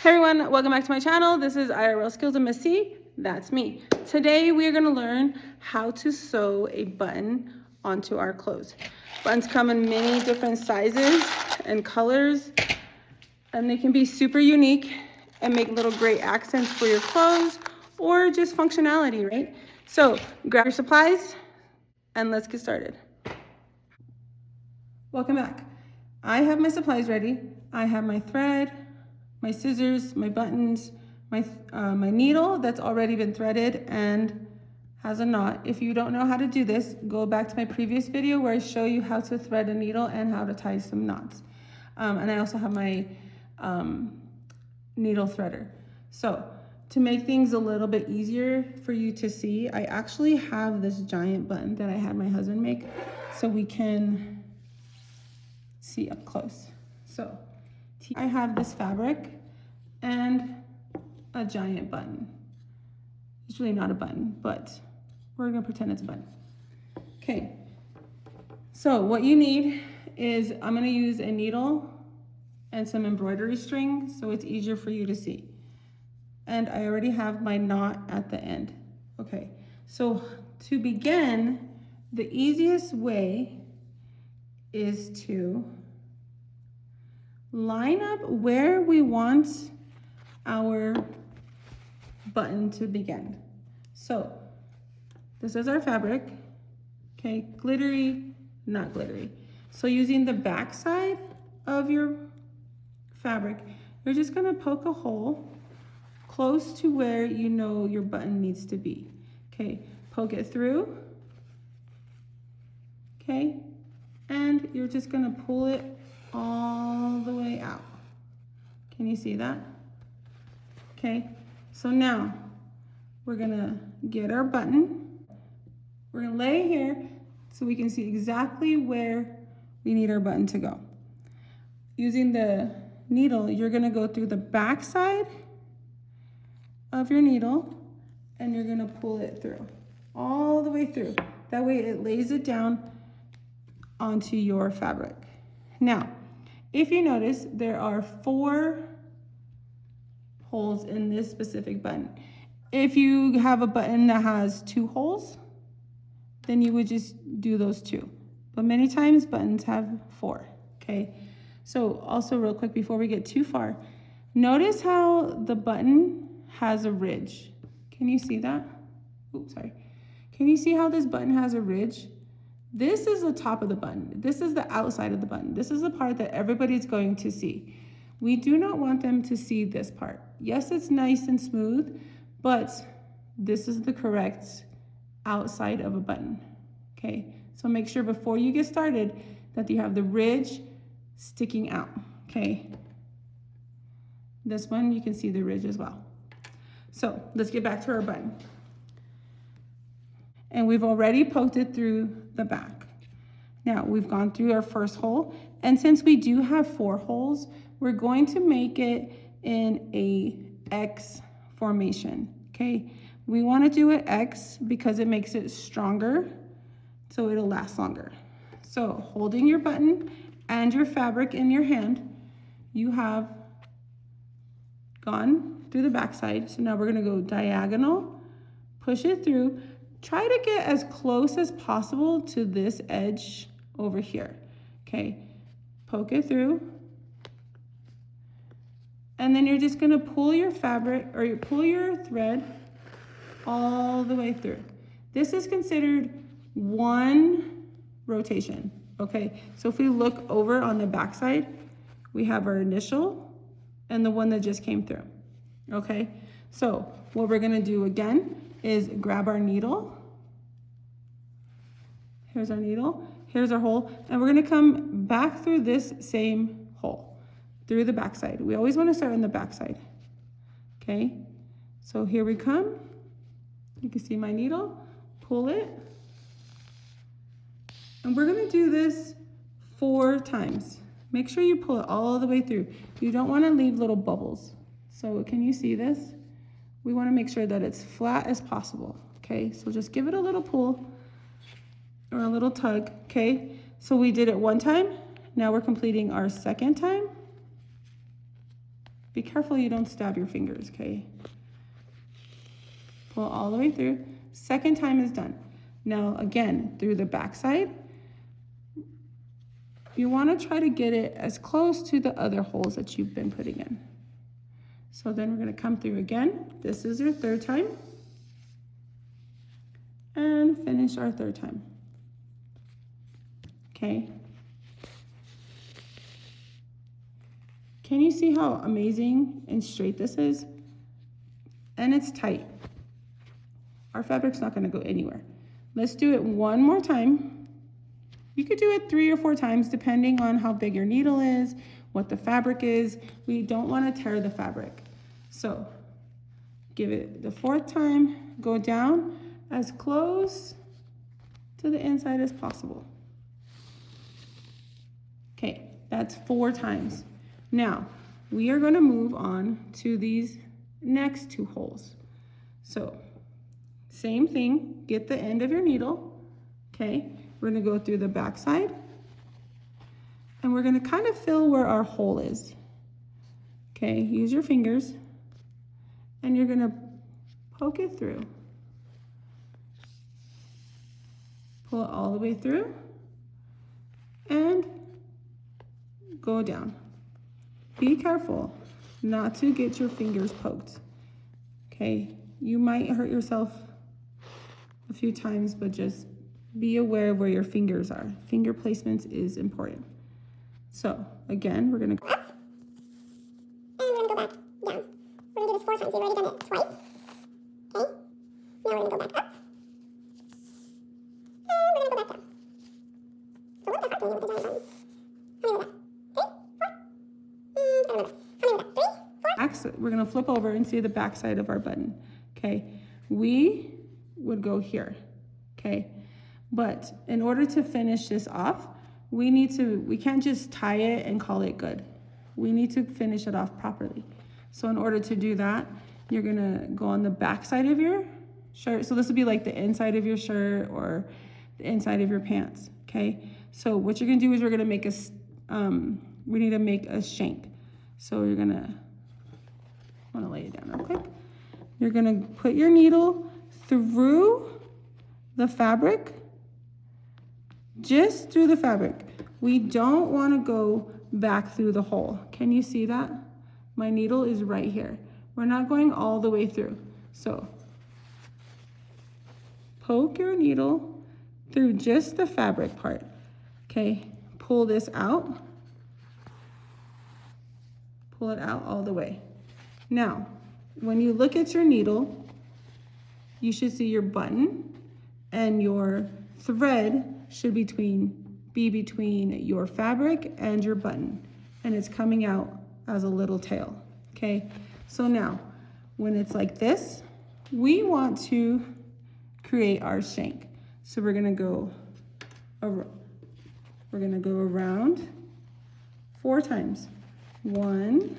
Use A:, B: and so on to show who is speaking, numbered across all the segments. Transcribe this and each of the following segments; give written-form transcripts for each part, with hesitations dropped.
A: Hey everyone, welcome back to my channel. This is IRL Skills and Miss C. That's me. Today we are going to learn how to sew a button onto our clothes. Buttons come in many different sizes and colors, and they can be super unique and make little great accents for your clothes or just functionality, right? So grab your supplies and let's get started. Welcome back. I have my supplies ready. I have my thread, my scissors, my buttons, my needle that's already been threaded and has a knot. If you don't know how to do this, go back to my previous video where I show you how to thread a needle and how to tie some knots. And I also have my needle threader. So to make things a little bit easier for you to see, I actually have this giant button that I had my husband make so we can see up close. So I have this fabric and a giant button. It's really not a button, but we're gonna pretend it's a button. Okay, so what you need is, I'm gonna use a needle and some embroidery string so it's easier for you to see. And I already have my knot at the end. Okay, so to begin, the easiest way is to line up where we want our button to begin. So this is our fabric, okay, glittery, not glittery. So using the back side of your fabric, you're just gonna poke a hole close to where you know your button needs to be. Okay, poke it through, okay, and you're just gonna pull it all the way out. Can you see that? Okay, so now we're gonna get our button. We're gonna lay here so we can see exactly where we need our button to go. Using the needle, you're gonna go through the back side of your needle and you're gonna pull it through, all the way through. That way it lays it down onto your fabric. Now, if you notice, there are 4 holes in this specific button. If you have a button that has 2 holes, then you would just do those 2. But many times buttons have 4, okay? So also real quick before we get too far, notice how the button has a ridge. Can you see that? Oops, sorry. Can you see how this button has a ridge? This is the top of the button. This is the outside of the button. This is the part that everybody's going to see. We do not want them to see this part. Yes, it's nice and smooth, but this is the correct outside of a button, okay? So make sure before you get started that you have the ridge sticking out, okay? This one, you can see the ridge as well. So let's get back to our button. And we've already poked it through the back. Now we've gone through our first hole, and since we do have 4 holes, we're going to make it in a X formation, okay? We want to do it X because it makes it stronger, so it'll last longer. So holding your button and your fabric in your hand, you have gone through the back side. So now we're going to go diagonal, push it through. Try to get as close as possible to this edge over here, okay? Poke it through. And then you're just gonna pull your fabric, or you pull your thread all the way through. This is considered 1 rotation, okay? So if we look over on the back side, we have our initial and the one that just came through, okay? So what we're gonna do again is grab our needle. Here's our needle, here's our hole, and we're gonna come back through this same hole, through the back side. We always wanna start on the back side, okay? So here we come. You can see my needle, pull it. And we're gonna do this 4 times. Make sure you pull it all the way through. You don't wanna leave little bubbles. So can you see this? We wanna make sure that it's flat as possible, okay? So just give it a little pull or a little tug, okay? So we did it 1 time. Now we're completing our 2nd time. Be careful you don't stab your fingers, okay? Pull all the way through. Second time is done. Now again, through the back side, you want to try to get it as close to the other holes that you've been putting in. So then we're going to come through again. This is your third time. And finish our third time. Okay. Can you see how amazing and straight this is? And it's tight. Our fabric's not going to go anywhere. Let's do it one more time. You could do it 3 or 4 times depending on how big your needle is, what the fabric is. We don't want to tear the fabric. So give it the 4th time, go down as close to the inside as possible. Okay, that's 4 times. Now, we are going to move on to these next 2 holes. So, same thing, get the end of your needle, okay? We're going to go through the back side, and we're going to kind of fill where our hole is. Okay, use your fingers, and you're going to poke it through. Pull it all the way through, and go down. Be careful not to get your fingers poked, okay? You might hurt yourself a few times, but just be aware of where your fingers are. Finger placement is important. So, again, we're gonna go up, and we're gonna go back down. We're gonna do this 4 times. We've already done it twice, okay? Now we're gonna go back up, and we're gonna go back down. It's a little bit hard to with the giant button. How many was that? 3, 4, and how many was that? 3, 4. We're gonna flip over and see the back side of our button, okay? We would go here, okay? But in order to finish this off, we can't just tie it and call it good. We need to finish it off properly. So in order to do that, you're gonna go on the back side of your shirt. So this would be like the inside of your shirt or the inside of your pants, okay? So what you're gonna do is we're gonna make we need to make a shank. So you're gonna, I wanna lay it down real quick. You're gonna put your needle through the fabric, just through the fabric. We don't wanna go back through the hole. Can you see that? My needle is right here. We're not going all the way through. So poke your needle through just the fabric part, okay? Pull this out. Pull it out all the way. Now, when you look at your needle, you should see your button and your thread should be between your fabric and your button, and it's coming out as a little tail, okay? So now, when it's like this, we want to create our shank. So we're gonna go around 4 times. 1,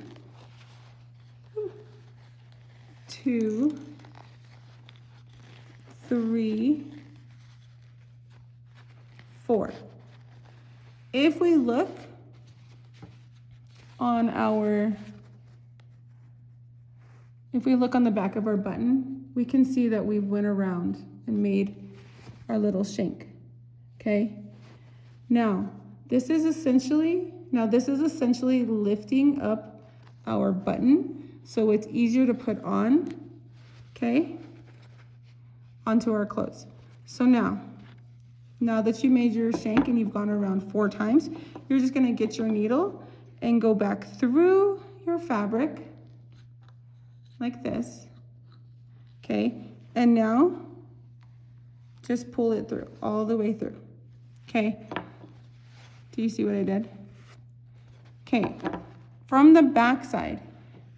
A: 2, 3, 4. If we look on the back of our button, we can see that we went around and made our little shank, okay? Now, this is essentially lifting up our button so it's easier to put on, okay, onto our clothes. So now that you made your shank and you've gone around 4 times, you're just gonna get your needle and go back through your fabric like this, okay? And now just pull it through, all the way through, okay? Do you see what I did? Okay, from the back side,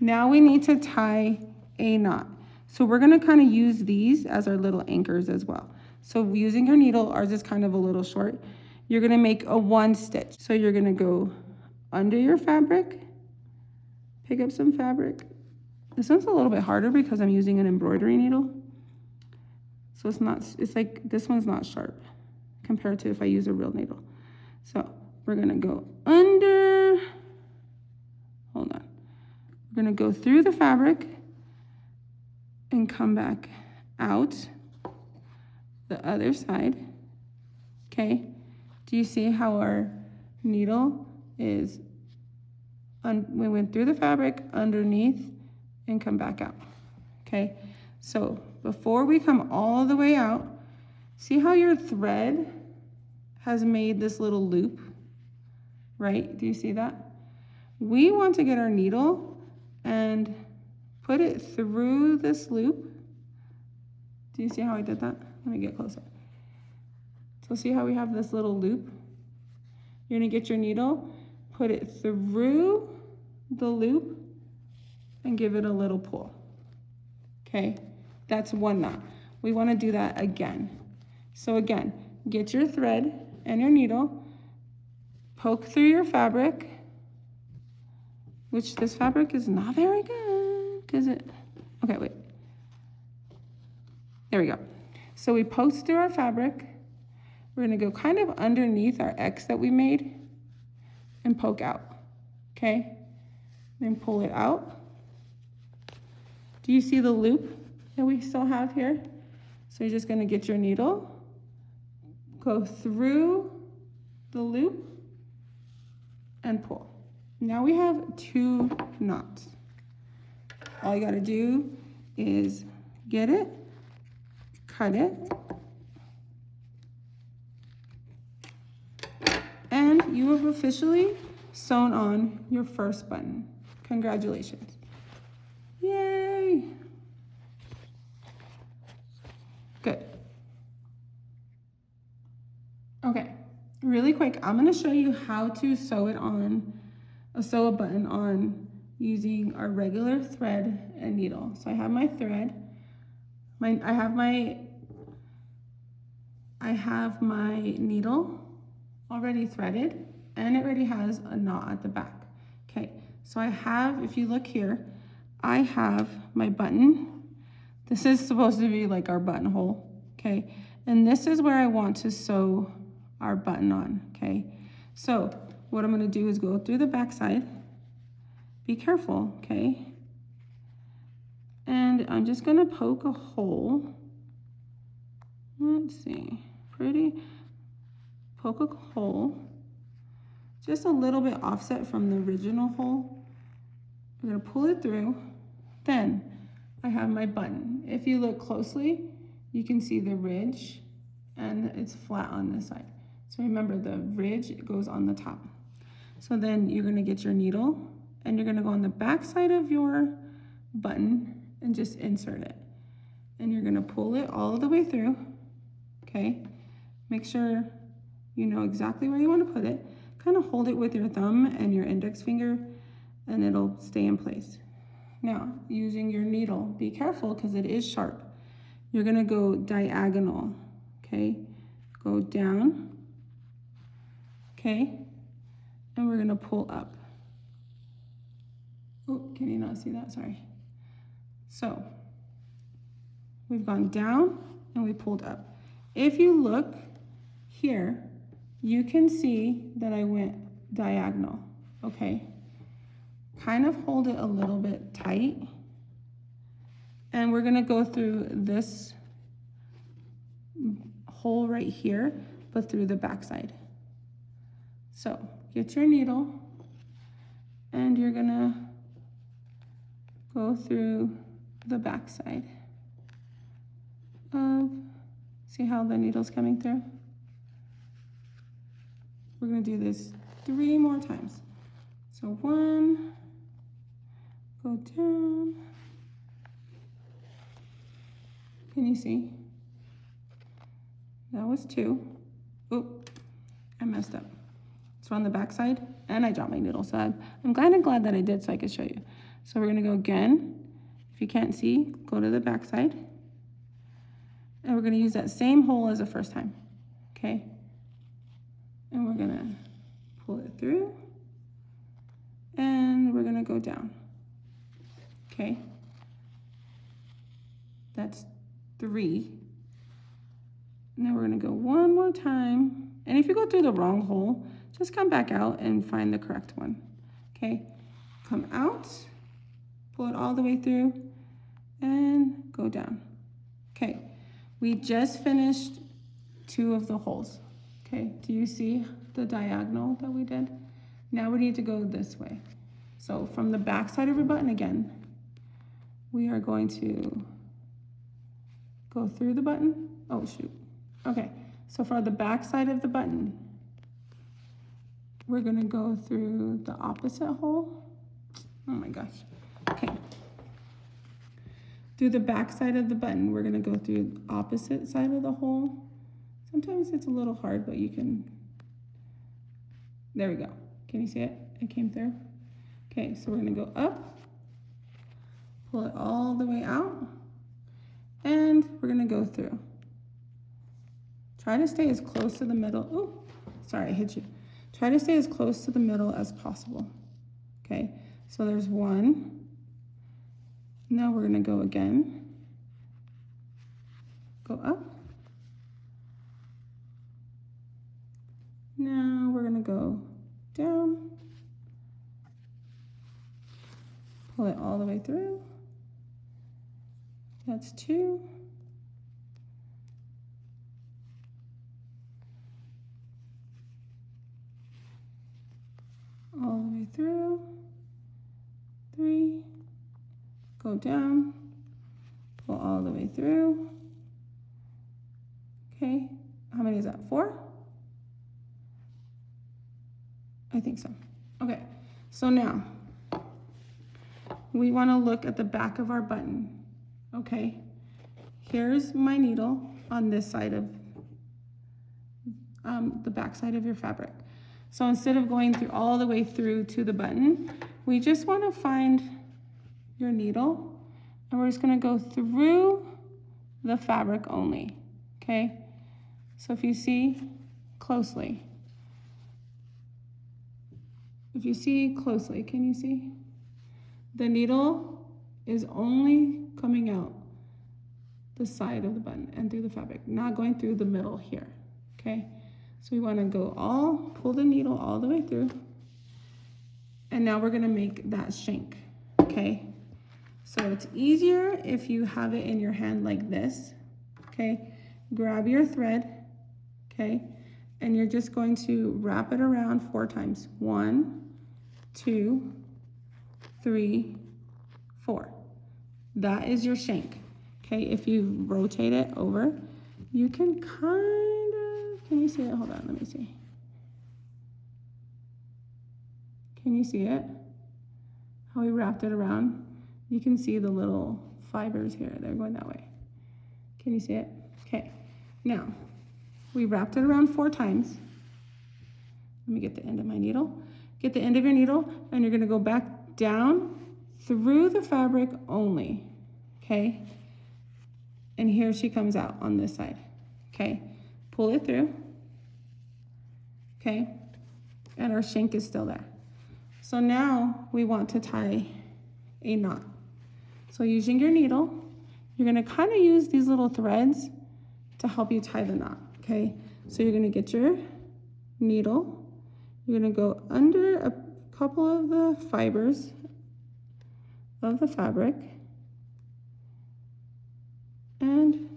A: now we need to tie a knot. So we're gonna kind of use these as our little anchors as well. So using your needle, ours is kind of a little short, you're gonna make a 1 stitch. So you're gonna go under your fabric, pick up some fabric. This one's a little bit harder because I'm using an embroidery needle. So it's like, this one's not sharp compared to if I use a real needle. So we're gonna go under, We're gonna go through the fabric and come back out the other side, okay? Do you see how our needle is, we went through the fabric, underneath, and come back out, okay? So before we come all the way out, see how your thread has made this little loop, right? Do you see that? We want to get our needle and put it through this loop. Do you see how I did that? Let me get closer. So see how we have this little loop? You're gonna get your needle, put it through the loop, and give it a little pull. Okay, that's one knot. We wanna do that again. So again, get your thread and your needle, poke through your fabric, which this fabric is not very good, because okay, wait. There we go. So we poke through our fabric. We're gonna go kind of underneath our X that we made and poke out, okay? Then pull it out. Do you see the loop that we still have here? So you're just gonna get your needle, go through the loop, and pull. Now we have 2 knots. All you gotta do is get it, cut it, and you have officially sewn on your first button. Congratulations. Yay! Good. Okay, really quick, I'm gonna show you how to sew a button on using our regular thread and needle. So I have my thread, I have my needle already threaded, and it already has a knot at the back. Okay, so I have, if you look here, I have my button. This is supposed to be like our buttonhole, okay? And this is where I want to sew our button on, okay? So what I'm gonna do is go through the back side. Be careful, okay? And I'm just gonna poke a hole. Let's see, poke a hole, just a little bit offset from the original hole. I'm gonna pull it through. Then I have my button. If you look closely, you can see the ridge, and it's flat on this side. So remember, the ridge goes on the top. So then you're gonna get your needle, and you're gonna go on the back side of your button and just insert it. And you're gonna pull it all the way through, okay? Make sure you know exactly where you wanna put it. Kind of hold it with your thumb and your index finger, and it'll stay in place. Now, using your needle, be careful because it is sharp. You're gonna go diagonal, okay? Go down, okay? And we're gonna pull up. Oh, can you not see that? Sorry. So, we've gone down and we pulled up. If you look here, you can see that I went diagonal, okay? Kind of hold it a little bit tight. And we're gonna go through this hole right here, but through the back side. So get your needle and you're gonna go through the back side of, see how the needle's coming through? We're gonna do this 3 more times. So 1, go down. Can you see? That was 2. Oop, I messed up. So on the back side, and I dropped my needle, so I'm glad that I did so I could show you. So we're gonna go again. If you can't see, go to the back side. And we're gonna use that same hole as the first time, okay? And we're gonna pull it through, and we're gonna go down, okay? That's 3. Now we're gonna go 1 more time. And if you go through the wrong hole, just come back out and find the correct one, okay? Come out, pull it all the way through, and go down. Okay, we just finished 2 of the holes. Okay, do you see the diagonal that we did? Now we need to go this way. So from the back side of your button again, we are going to go through the button. Oh shoot. Okay, so for the back side of the button, we're gonna go through the opposite hole. Oh my gosh. Okay. Through the back side of the button, we're gonna go through the opposite side of the hole. Sometimes it's a little hard, but you can, there we go. Can you see it? It came through. Okay, so we're gonna go up, pull it all the way out, and we're gonna go through. Try to stay as close to the middle. Oh, sorry, I hit you. Try to stay as close to the middle as possible. Okay, so there's 1. Now we're gonna go again. Go up. Now we're gonna go down. Pull it all the way through. That's 2. All the way through. 3. Go down. Pull all the way through. Okay, how many is that? 4? I think so. Okay, so now we want to look at the back of our button. Okay, here's my needle on this side of the back side of your fabric. So instead of going through all the way through to the button, we just want to find your needle, and we're just going to go through the fabric only. Okay, so if you see closely, can you see? The needle is only coming out the side of the button and through the fabric, not going through the middle here, okay? So we wanna pull the needle all the way through, and now we're gonna make that shank, okay? So it's easier if you have it in your hand like this, okay? Grab your thread, okay? And you're just going to wrap it around 4 times. 1, 2, 3, 4. That is your shank. Okay, if you rotate it over, you can kind of, can you see it? Hold on, let me see. Can you see it? How we wrapped it around? You can see the little fibers here. They're going that way. Can you see it? Okay, now we wrapped it around 4 times. Let me get the end of my needle. Get the end of your needle, and you're gonna go back down through the fabric only, okay? And here she comes out on this side, okay? Pull it through, okay? And our shank is still there. So now we want to tie a knot. So using your needle, you're gonna kind of use these little threads to help you tie the knot, okay? So you're gonna get your needle, you're gonna go under a couple of the fibers of the fabric, and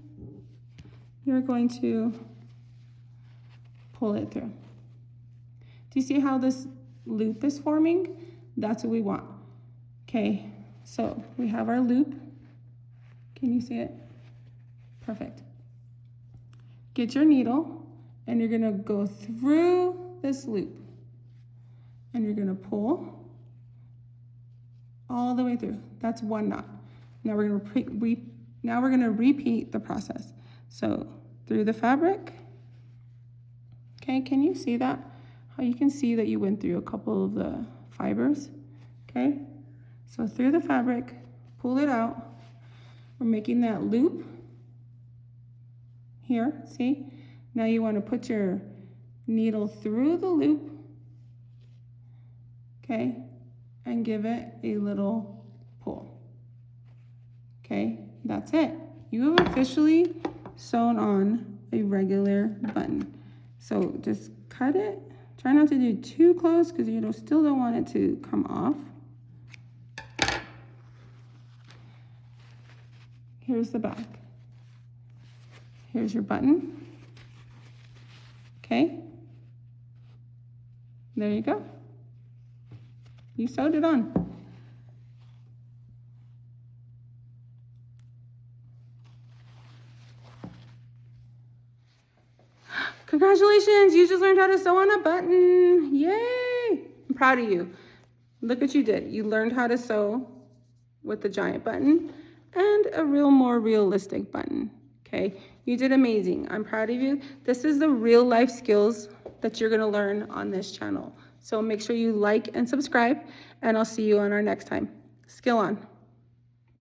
A: you're going to pull it through. Do you see how this loop is forming? That's what we want. Okay, so we have our loop. Can you see it? Perfect. Get your needle, and you're gonna go through this loop, and you're gonna pull all the way through. That's 1 knot. Now we're gonna repeat the process. So through the fabric. Okay, can you see that? How you can see that you went through a couple of the fibers. Okay, so through the fabric, pull it out. We're making that loop here, see? Now you want to put your needle through the loop, okay, and give it a little pull. Okay, that's it. You have officially sewn on a regular button. So just cut it. Try not to do too close because you still don't want it to come off. Here's the back. Here's your button. Okay? There you go. You sewed it on. Congratulations, you just learned how to sew on a button. Yay! I'm proud of you. Look what you did. You learned how to sew with the giant button and a more realistic button. Okay, you did amazing. I'm proud of you. This is the real life skills that you're gonna learn on this channel. So make sure you like and subscribe, and I'll see you on our next time. Skill on.